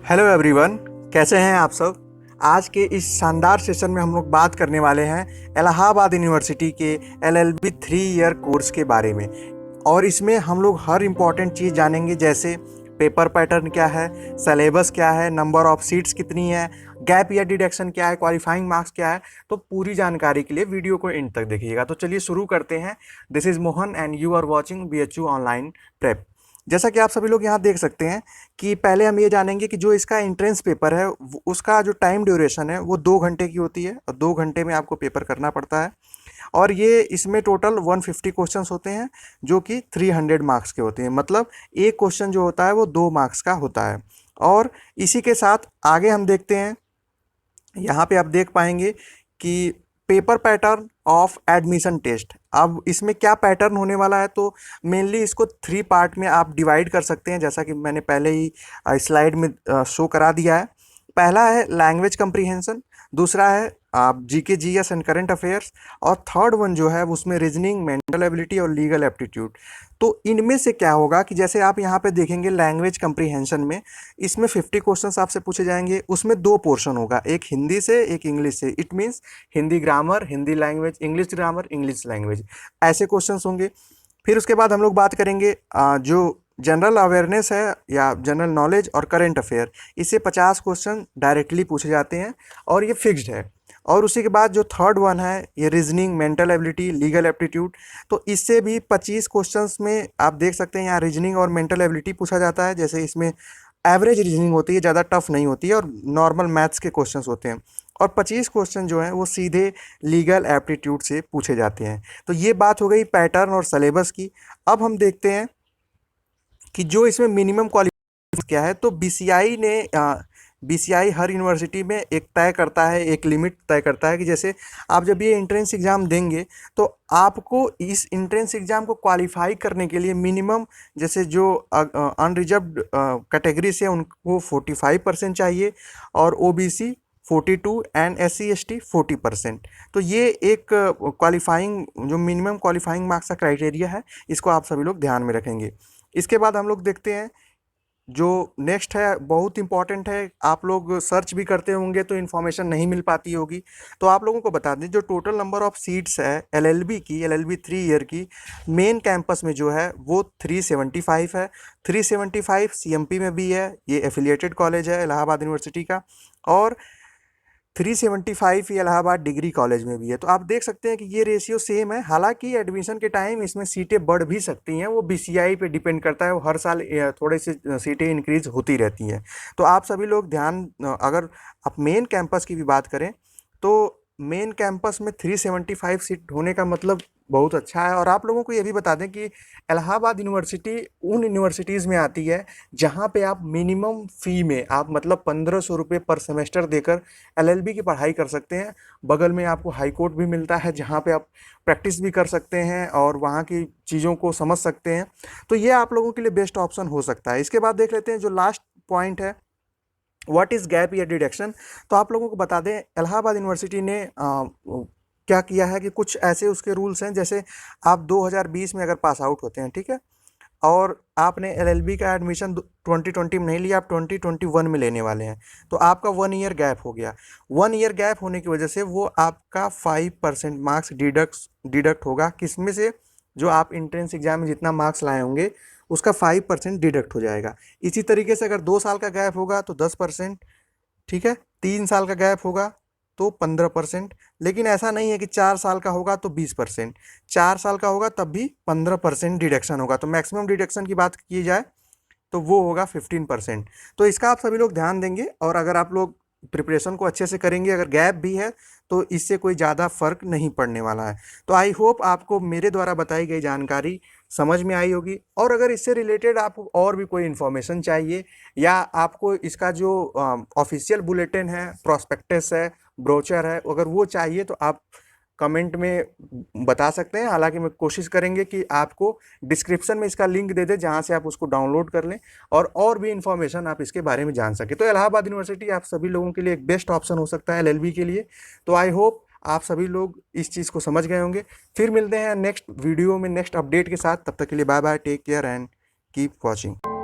Hello everyone, कैसे हैं आप सब। आज के इस शानदार सेशन में हम लोग बात करने वाले हैं इलाहाबाद यूनिवर्सिटी के एलएलबी 3 ईयर कोर्स के बारे में। और इसमें हम लोग हर इम्पॉर्टेंट चीज़ जानेंगे, जैसे पेपर पैटर्न क्या है, सिलेबस क्या है, नंबर ऑफ सीट्स कितनी है, गैप ईयर डिडक्शन क्या है, क्वालिफाइंग मार्क्स क्या है। तो पूरी जानकारी के लिए वीडियो को एंड तक देखिएगा। तो चलिए शुरू करते हैं। This is Mohan and you are watching BHU online prep. जैसा कि आप सभी लोग यहाँ देख सकते हैं कि पहले हम ये जानेंगे कि जो इसका एंट्रेंस पेपर है उसका जो टाइम ड्यूरेशन है वो 2 घंटे की होती है और 2 घंटे में आपको पेपर करना पड़ता है। और ये इसमें टोटल 150 क्वेश्चंस होते हैं जो कि 300 मार्क्स के होते हैं। मतलब एक क्वेश्चन जो होता है वो 2 मार्क्स का होता है। और इसी के साथ आगे हम देखते हैं, यहाँ पे आप देख पाएंगे कि paper pattern of admission test. अब इसमें क्या पैटर्न होने वाला है, तो मेनली इसको 3 पार्ट में आप डिवाइड कर सकते हैं, जैसा कि मैंने पहले ही स्लाइड में शो करा दिया है। पहला है लैंग्वेज कंप्रीहेंशन, दूसरा है आप GK GS and current affairs, और थर्ड वन जो है उसमें रीजनिंग, मेंटल एबिलिटी और लीगल एप्टीट्यूड। तो इनमें से क्या होगा कि जैसे आप यहाँ पे देखेंगे लैंग्वेज कंप्रीहेंशन में, इसमें 50 क्वेश्चंस आपसे पूछे जाएंगे। उसमें 2 पोर्शन होगा, एक हिंदी से एक इंग्लिश से। It means Hindi grammar, Hindi language, English grammar, English language, ऐसे क्वेश्चंस होंगे। फिर उसके बाद हम लोग बात करेंगे जो जनरल अवेयरनेस है या जनरल नॉलेज और करंट अफेयर, इससे 50 क्वेश्चन डायरेक्टली पूछे जाते हैं और ये फिक्स्ड है। और उसी के बाद जो थर्ड वन है ये reasoning, mental ability, legal aptitude, तो इससे भी 25 क्वेश्चंस में आप देख सकते हैं यहाँ रीजनिंग और मेंटल एबिलिटी पूछा जाता है। जैसे इसमें एवरेज रीजनिंग होती है, ज़्यादा टफ नहीं होती है, और नॉर्मल मैथ्स के क्वेश्चंस होते हैं। और 25 क्वेश्चन जो हैं वो सीधे लीगल एप्टीट्यूड से पूछे जाते हैं। तो ये बात हो गई पैटर्न और सिलेबस की। अब हम देखते हैं कि जो इसमें मिनिमम क्वालिफिकेशन क्या है। तो बीसीआई हर यूनिवर्सिटी में एक तय करता है, एक लिमिट तय करता है कि जैसे आप जब ये एंट्रेंस एग्ज़ाम देंगे तो आपको इस एंट्रेंस एग्ज़ाम को क्वालिफाई करने के लिए मिनिमम, जैसे जो अनरिजर्व्ड कैटेगरी से उनको 45% चाहिए, और ओबीसी 42 एंड SC ST 40%। तो ये एक क्वालिफाइंग, जो मिनिमम क्वालिफाइंग मार्क्स का क्राइटेरिया है, इसको आप सभी लोग ध्यान में रखेंगे। इसके बाद हम लोग देखते हैं जो नेक्स्ट है, बहुत इंपॉर्टेंट है। आप लोग सर्च भी करते होंगे तो इन्फॉर्मेशन नहीं मिल पाती होगी, तो आप लोगों को बता दें जो टोटल नंबर ऑफ सीट्स है एलएलबी की, एलएलबी 3 ईयर की मेन कैंपस में जो है वो 375 है। 375 सीएमपी में भी है, ये एफिलिएटेड कॉलेज है इलाहाबाद यूनिवर्सिटी का। और 375 ये इलाहाबाद डिग्री कॉलेज में भी है। तो आप देख सकते हैं कि ये रेशियो सेम है। हालांकि एडमिशन के टाइम इसमें सीटें बढ़ भी सकती हैं, वो बीसीआई पे डिपेंड करता है, वो हर साल थोड़े से सीटें इंक्रीज होती रहती हैं। तो आप सभी लोग ध्यान, अगर आप मेन कैंपस की भी बात करें तो मेन कैंपस में 375 सीट होने का मतलब बहुत अच्छा है। और आप लोगों को ये भी बता दें कि इलाहाबाद यूनिवर्सिटी उन यूनिवर्सिटीज़ में आती है जहाँ पे आप मिनिमम फ़ी में आप मतलब 1500 रुपये पर सेमेस्टर देकर एलएलबी की पढ़ाई कर सकते हैं। बगल में आपको हाई कोर्ट भी मिलता है जहाँ पे आप प्रैक्टिस भी कर सकते हैं और वहाँ की चीज़ों को समझ सकते हैं। तो ये आप लोगों के लिए बेस्ट ऑप्शन हो सकता है। इसके बाद देख लेते हैं जो लास्ट पॉइंट है, what is gap year deduction. तो आप लोगों को बता दें इलाहाबाद यूनिवर्सिटी ने क्या किया है कि कुछ ऐसे उसके रूल्स हैं, जैसे आप 2020 में अगर पास आउट होते हैं, ठीक है, और आपने एलएलबी का एडमिशन 2020 में नहीं लिया, आप 2021 में लेने वाले हैं, तो आपका 1 ईयर गैप हो गया। 1 ईयर गैप होने की वजह से वो आपका 5% मार्क्स डिडक्ट होगा। किसमें से? जो आप इंट्रेंस एग्जाम में जितना मार्क्स लाए होंगे उसका 5% डिडक्ट हो जाएगा। इसी तरीके से अगर 2 साल का गैप होगा तो 10%, ठीक है, 3 साल का गैप होगा तो 15%। लेकिन ऐसा नहीं है कि 4 साल का होगा तो 20%, 4 साल का होगा तब भी 15% डिडक्शन होगा। तो मैक्सिमम डिडक्शन की बात की जाए तो वो होगा 15%। तो इसका आप सभी लोग ध्यान देंगे, और अगर आप लोग प्रिपरेशन को अच्छे से करेंगे, अगर गैप भी है तो इससे कोई ज़्यादा फर्क नहीं पड़ने वाला है। तो आई होप आपको मेरे द्वारा बताई गई जानकारी समझ में आई होगी। और अगर इससे रिलेटेड आपको और भी कोई इन्फॉर्मेशन चाहिए, या आपको इसका जो ऑफिशियल बुलेटिन है, प्रॉस्पेक्टस है, ब्रोचर है, अगर वो चाहिए तो आप कमेंट में बता सकते हैं। हालांकि मैं कोशिश करेंगे कि आपको डिस्क्रिप्शन में इसका लिंक दे दें जहां से आप उसको डाउनलोड कर लें और भी इन्फॉर्मेशन आप इसके बारे में जान सकें। तो इलाहाबाद यूनिवर्सिटी आप सभी लोगों के लिए एक बेस्ट ऑप्शन हो सकता है एलएलबी के लिए। तो आई होप आप सभी लोग इस चीज़ को समझ गए होंगे। फिर मिलते हैं नेक्स्ट वीडियो में नेक्स्ट अपडेट के साथ। तब तक के लिए bye bye, take care and keep watching.